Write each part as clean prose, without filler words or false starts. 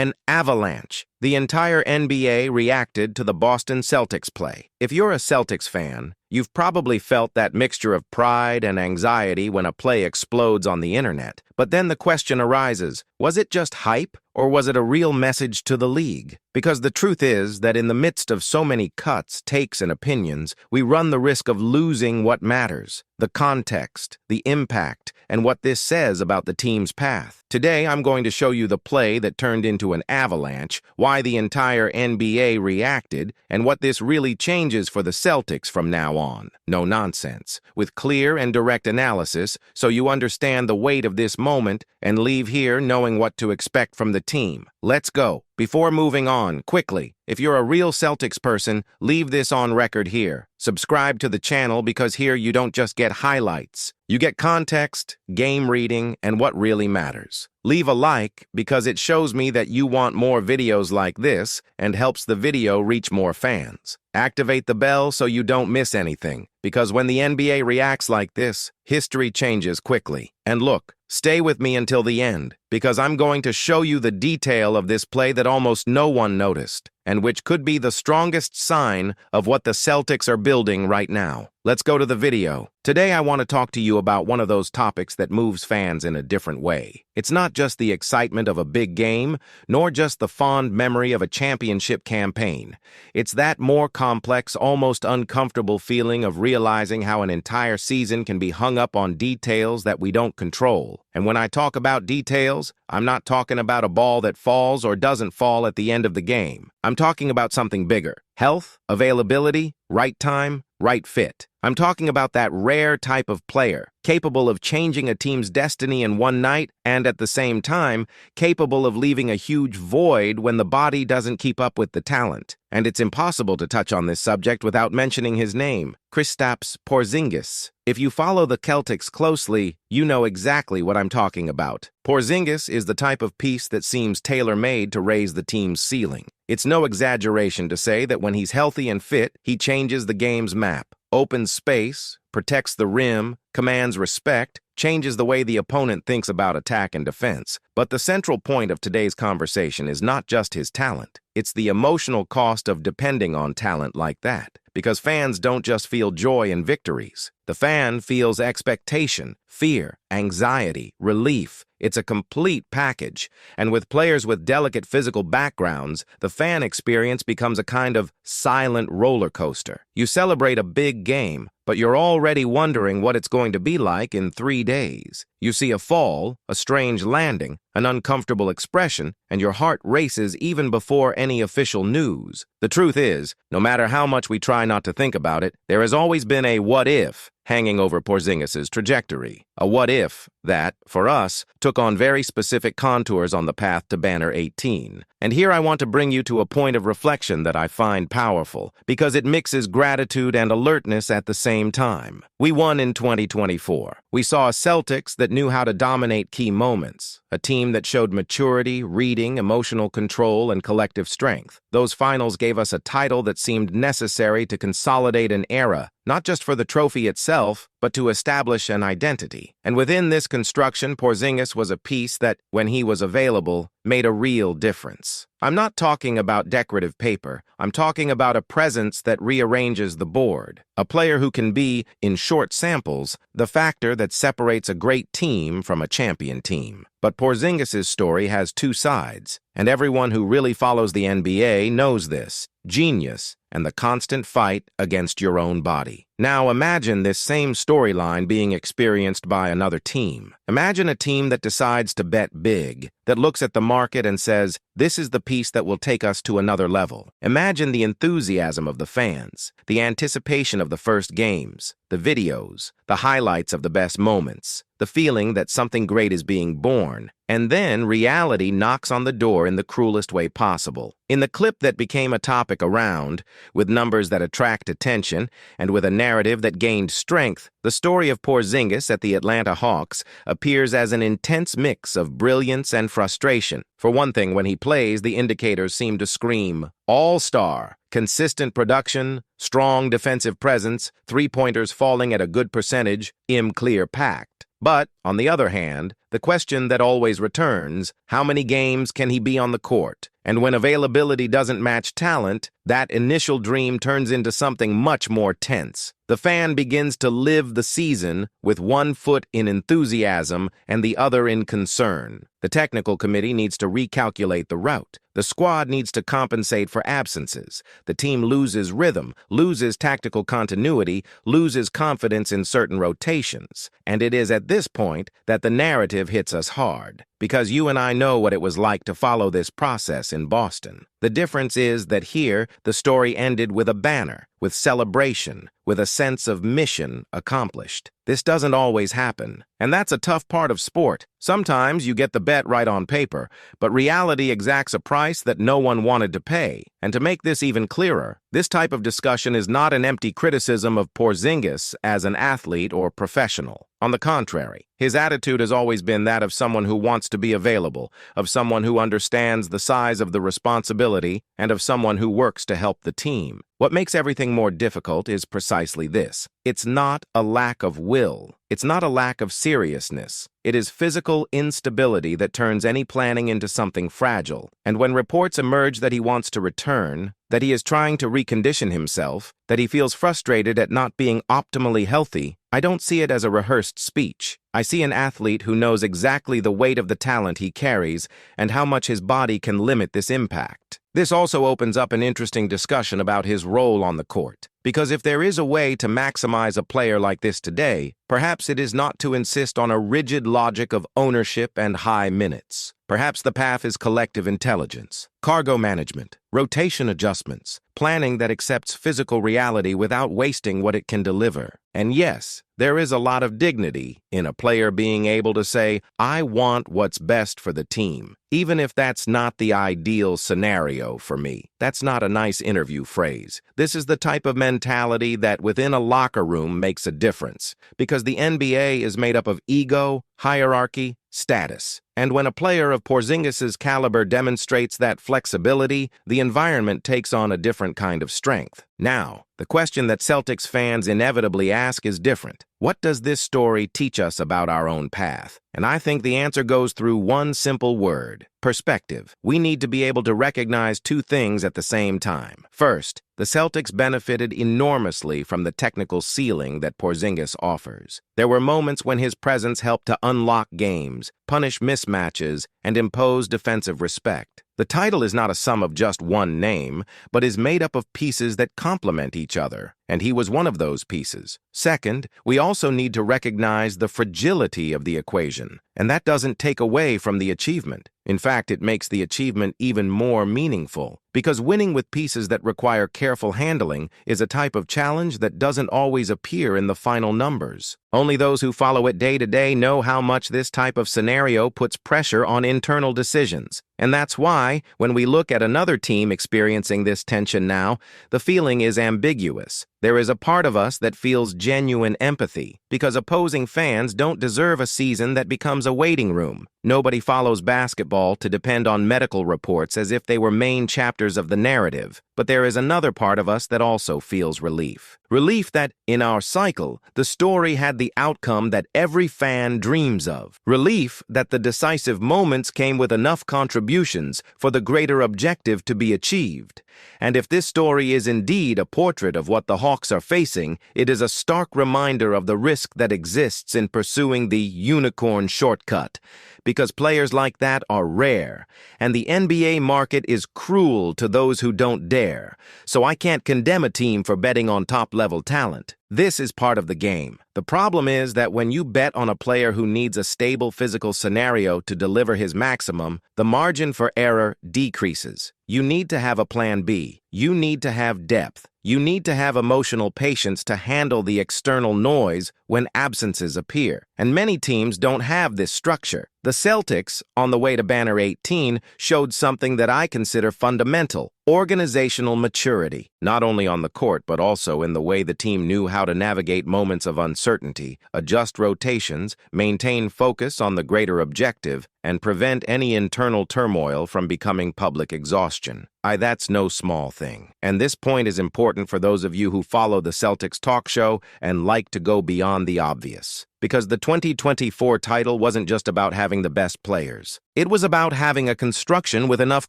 An avalanche. The entire NBA reacted to the Boston Celtics play. If you're a Celtics fan, you've probably felt that mixture of pride and anxiety when a play explodes on the internet. But then the question arises, was it just hype, or was it a real message to the league? Because the truth is that in the midst of so many cuts, takes, and opinions, we run the risk of losing what matters: the context, the impact, and what this says about the team's path. Today, I'm going to show you the play that turned into an avalanche, why the entire NBA reacted, and what this really changes for the Celtics from now on. No nonsense, with clear and direct analysis, so you understand the weight of this moment and leave here knowing what to expect from the team. Let's go. Before moving on, quickly, if you're a real Celtics person, leave this on record here. Subscribe to the channel because here you don't just get highlights. You get context, game reading, and what really matters. Leave a like because it shows me that you want more videos like this and helps the video reach more fans. Activate the bell so you don't miss anything, because when the NBA reacts like this, history changes quickly. And look, stay with me until the end, because I'm going to show you the detail of this play that almost no one noticed, and which could be the strongest sign of what the Celtics are building right now. Let's go to the video. Today I want to talk to you about one of those topics that moves fans in a different way. It's not just the excitement of a big game, nor just the fond memory of a championship campaign. It's that more complex, almost uncomfortable feeling of realizing how an entire season can be hung up on details that we don't control. And when I talk about details, I'm not talking about a ball that falls or doesn't fall at the end of the game. I'm talking about something bigger: health, availability, right time, right fit. I'm talking about that rare type of player, capable of changing a team's destiny in one night and at the same time, capable of leaving a huge void when the body doesn't keep up with the talent. And it's impossible to touch on this subject without mentioning his name, Kristaps Porzingis. If you follow the Celtics closely, you know exactly what I'm talking about. Porzingis is the type of piece that seems tailor-made to raise the team's ceiling. It's no exaggeration to say that when he's healthy and fit, he changes the game's map, opens space, protects the rim, commands respect, changes the way the opponent thinks about attack and defense. But the central point of today's conversation is not just his talent. It's the emotional cost of depending on talent like that. Because fans don't just feel joy in victories. The fan feels expectation, fear, anxiety, relief. It's a complete package. And with players with delicate physical backgrounds, the fan experience becomes a kind of silent roller coaster. You celebrate a big game, but you're already wondering what it's going to be like in 3 days. You see a fall, a strange landing, an uncomfortable expression, and your heart races even before any official news. The truth is, no matter how much we try not to think about it, there has always been a what if hanging over Porzingis' trajectory. A what if that, for us, took on very specific contours on the path to Banner 18. And here I want to bring you to a point of reflection that I find powerful, because it mixes gratitude and alertness at the same time. We won in 2024. We saw a Celtics that knew how to dominate key moments, a team that showed maturity, reading, emotional control, and collective strength. Those finals gave us a title that seemed necessary to consolidate an era, not just for the trophy itself, but to establish an identity. And within this construction, Porzingis was a piece that, when he was available, made a real difference. I'm not talking about decorative paper. I'm talking about a presence that rearranges the board. A player who can be, in short samples, the factor that separates a great team from a champion team. But Porzingis' story has two sides, and everyone who really follows the NBA knows this: genius and the constant fight against your own body. Now imagine this same storyline being experienced by another team. Imagine a team that decides to bet big, that looks at the market and says, this is the piece that will take us to another level. Imagine the enthusiasm of the fans, the anticipation of the first games, the videos, the highlights of the best moments, the feeling that something great is being born. And then reality knocks on the door in the cruelest way possible. In the clip that became a topic around, with numbers that attract attention, and with a narrative that gained strength, the story of Porzingis at the Atlanta Hawks appears as an intense mix of brilliance and frustration. For one thing, when he plays, the indicators seem to scream all-star. Consistent production, strong defensive presence, three-pointers falling at a good percentage, clear packed. But, on the other hand, the question that always returns, how many games can he be on the court? And when availability doesn't match talent, that initial dream turns into something much more tense. The fan begins to live the season with one foot in enthusiasm and the other in concern. The technical committee needs to recalculate the route. The squad needs to compensate for absences. The team loses rhythm, loses tactical continuity, loses confidence in certain rotations. And it is at this point that the narrative hits us hard, because you and I know what it was like to follow this process in Boston. The difference is that here, the story ended with a banner, with celebration, with a sense of mission accomplished. This doesn't always happen, and that's a tough part of sport. Sometimes you get the bet right on paper, but reality exacts a price that no one wanted to pay. And to make this even clearer, this type of discussion is not an empty criticism of Porzingis as an athlete or professional. On the contrary, his attitude has always been that of someone who wants to be available, of someone who understands the size of the responsibility, and of someone who works to help the team. What makes everything more difficult is precisely this. It's not a lack of will. It's not a lack of seriousness. It is physical instability that turns any planning into something fragile. And when reports emerge that he wants to return, that he is trying to recondition himself, that he feels frustrated at not being optimally healthy, I don't see it as a rehearsed speech. I see an athlete who knows exactly the weight of the talent he carries and how much his body can limit this impact. This also opens up an interesting discussion about his role on the court. Because if there is a way to maximize a player like this today, perhaps it is not to insist on a rigid logic of ownership and high minutes. Perhaps the path is collective intelligence, cargo management, rotation adjustments, planning that accepts physical reality without wasting what it can deliver. And yes, there is a lot of dignity in a player being able to say, I want what's best for the team, even if that's not the ideal scenario for me. That's not a nice interview phrase. This is the type of mentality that within a locker room makes a difference, because the NBA is made up of ego, hierarchy, status. And when a player of Porzingis's caliber demonstrates that flexibility, the environment takes on a different kind of strength. Now, the question that Celtics fans inevitably ask is different. What does this story teach us about our own path? And I think the answer goes through one simple word: perspective. We need to be able to recognize two things at the same time. First, the Celtics benefited enormously from the technical ceiling that Porzingis offers. There were moments when his presence helped to unlock games, punish mismatches, and impose defensive respect. The title is not a sum of just one name, but is made up of pieces that complement each other, and he was one of those pieces. Second, we also need to recognize the fragility of the equation, and that doesn't take away from the achievement. In fact, it makes the achievement even more meaningful, because winning with pieces that require careful handling is a type of challenge that doesn't always appear in the final numbers. Only those who follow it day to day know how much this type of scenario puts pressure on internal decisions. And that's why, when we look at another team experiencing this tension now, the feeling is ambiguous. There is a part of us that feels genuine empathy, because opposing fans don't deserve a season that becomes a waiting room. Nobody follows basketball to depend on medical reports as if they were main chapters of the narrative. But there is another part of us that also feels relief. Relief that, in our cycle, the story had the outcome that every fan dreams of. Relief that the decisive moments came with enough contributions for the greater objective to be achieved. And if this story is indeed a portrait of what the Hawks are facing, it is a stark reminder of the risk that exists in pursuing the unicorn shortcut. Because players like that are rare, and the NBA market is cruel to those who don't dare. So I can't condemn a team for betting on top-level talent. This is part of the game. The problem is that when you bet on a player who needs a stable physical scenario to deliver his maximum, the margin for error decreases. You need to have a plan B. You need to have depth. You need to have emotional patience to handle the external noise when absences appear. And many teams don't have this structure. The Celtics, on the way to Banner 18, showed something that I consider fundamental: organizational maturity, not only on the court but also in the way the team knew how to navigate moments of uncertainty, adjust rotations, maintain focus on the greater objective, and prevent any internal turmoil from becoming public exhaustion. That's no small thing. And this point is important for those of you who follow the Celtics Talk Show and like to go beyond the obvious. because the 2024 title wasn't just about having the best players. It was about having a construction with enough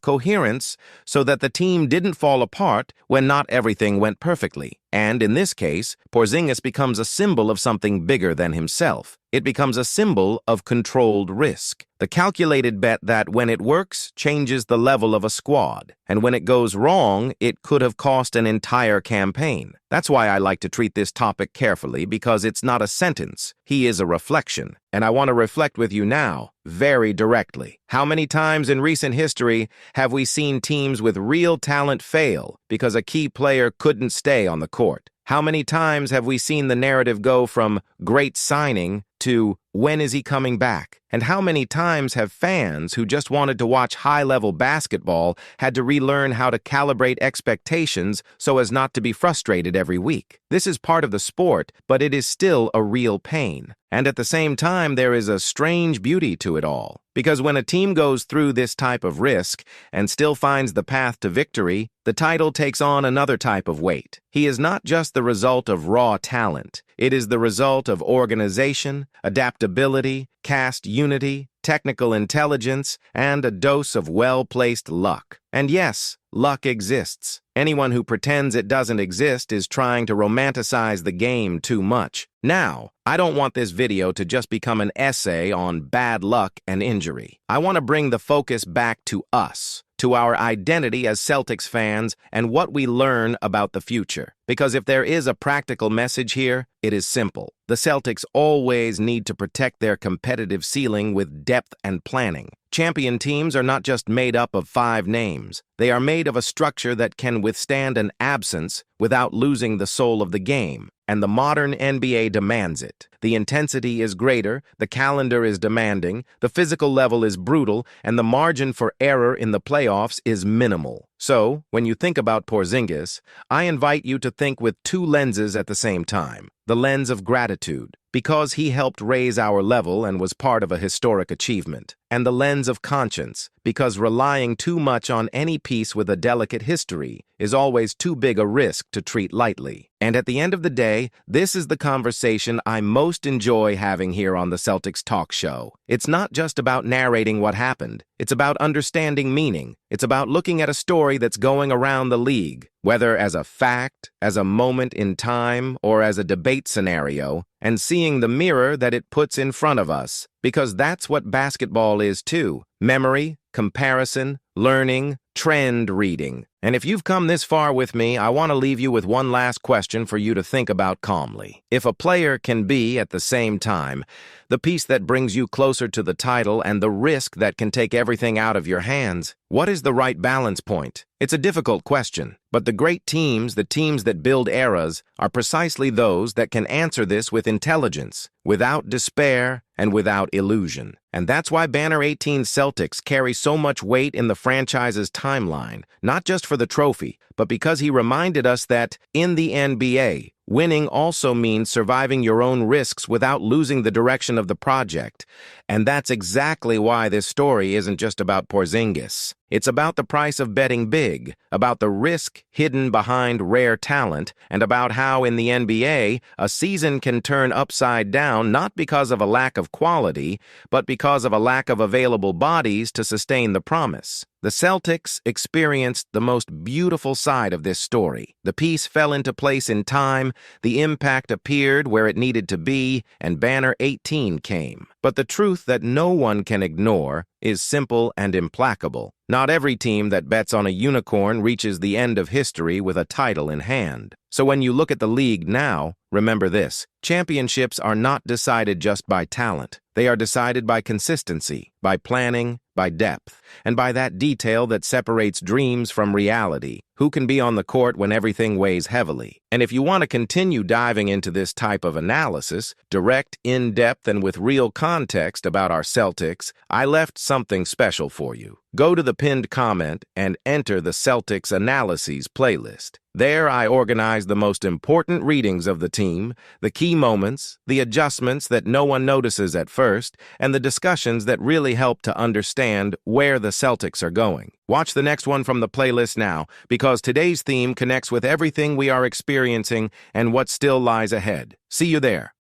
coherence so that the team didn't fall apart when not everything went perfectly. And in this case, Porzingis becomes a symbol of something bigger than himself. It becomes a symbol of controlled risk. The calculated bet that when it works, changes the level of a squad. And when it goes wrong, it could have cost an entire campaign. That's why I like to treat this topic carefully, because it's not a sentence. He is a reflection. And I want to reflect with you now, very directly. How many times in recent history have we seen teams with real talent fail because a key player couldn't stay on the court? How many times have we seen the narrative go from great signing to when is he coming back? And how many times have fans who just wanted to watch high-level basketball had to relearn how to calibrate expectations so as not to be frustrated every week? This is part of the sport, but it is still a real pain. And at the same time, there is a strange beauty to it all. Because when a team goes through this type of risk and still finds the path to victory, the title takes on another type of weight. He is not just the result of raw talent. It is the result of organization, adaptability, cast unity, technical intelligence, and a dose of well-placed luck. And yes, luck exists. Anyone who pretends it doesn't exist is trying to romanticize the game too much. Now, I don't want this video to just become an essay on bad luck and injury. I want to bring the focus back to us, to our identity as Celtics fans, and what we learn about the future. Because if there is a practical message here, it is simple. The Celtics always need to protect their competitive ceiling with depth and planning. Champion teams are not just made up of 5 names. They are made of a structure that can withstand an absence without losing the soul of the game. And the modern NBA demands it. The intensity is greater, the calendar is demanding, the physical level is brutal, and the margin for error in the playoffs is minimal. So, when you think about Porzingis, I invite you to think with 2 lenses at the same time. The lens of gratitude, because he helped raise our level and was part of a historic achievement. And the lens of conscience, because relying too much on any piece with a delicate history is always too big a risk to treat lightly. And at the end of the day, this is the conversation I most enjoy having here on the Celtics Talk Show. It's not just about narrating what happened. It's about understanding meaning. It's about looking at a story that's going around the league, whether as a fact, as a moment in time, or as a debate scenario, and seeing the mirror that it puts in front of us. Because that's what basketball is too. Memory, comparison, learning, trend reading. And if you've come this far with me, I want to leave you with one last question for you to think about calmly. If a player can be, at the same time, the piece that brings you closer to the title and the risk that can take everything out of your hands, what is the right balance point? It's a difficult question, but the great teams, the teams that build eras, are precisely those that can answer this with intelligence, without despair, and without illusion. And that's why Banner 18 Celtics carry so much weight in the franchise's timeline, not just for the trophy, but because he reminded us that, in the NBA, winning also means surviving your own risks without losing the direction of the project. And that's exactly why this story isn't just about Porzingis. It's about the price of betting big, about the risk hidden behind rare talent, and about how in the NBA, a season can turn upside down not because of a lack of quality, but because of a lack of available bodies to sustain the promise. The Celtics experienced the most beautiful side of this story. The piece fell into place in time, the impact appeared where it needed to be, and Banner 18 came. But the truth that no one can ignore is simple and implacable. Not every team that bets on a unicorn reaches the end of history with a title in hand. So when you look at the league now, remember this: championships are not decided just by talent. They are decided by consistency, by planning, by depth, and by that detail that separates dreams from reality. Who can be on the court when everything weighs heavily? And if you want to continue diving into this type of analysis, direct, in-depth, and with real context about our Celtics, I left something special for you. Go to the pinned comment and enter the Celtics Analyses playlist. There I organize the most important readings of the team, the key moments, the adjustments that no one notices at first, and the discussions that really help to understand where the Celtics are going. Watch the next one from the playlist now, because today's theme connects with everything we are experiencing and what still lies ahead. See you there.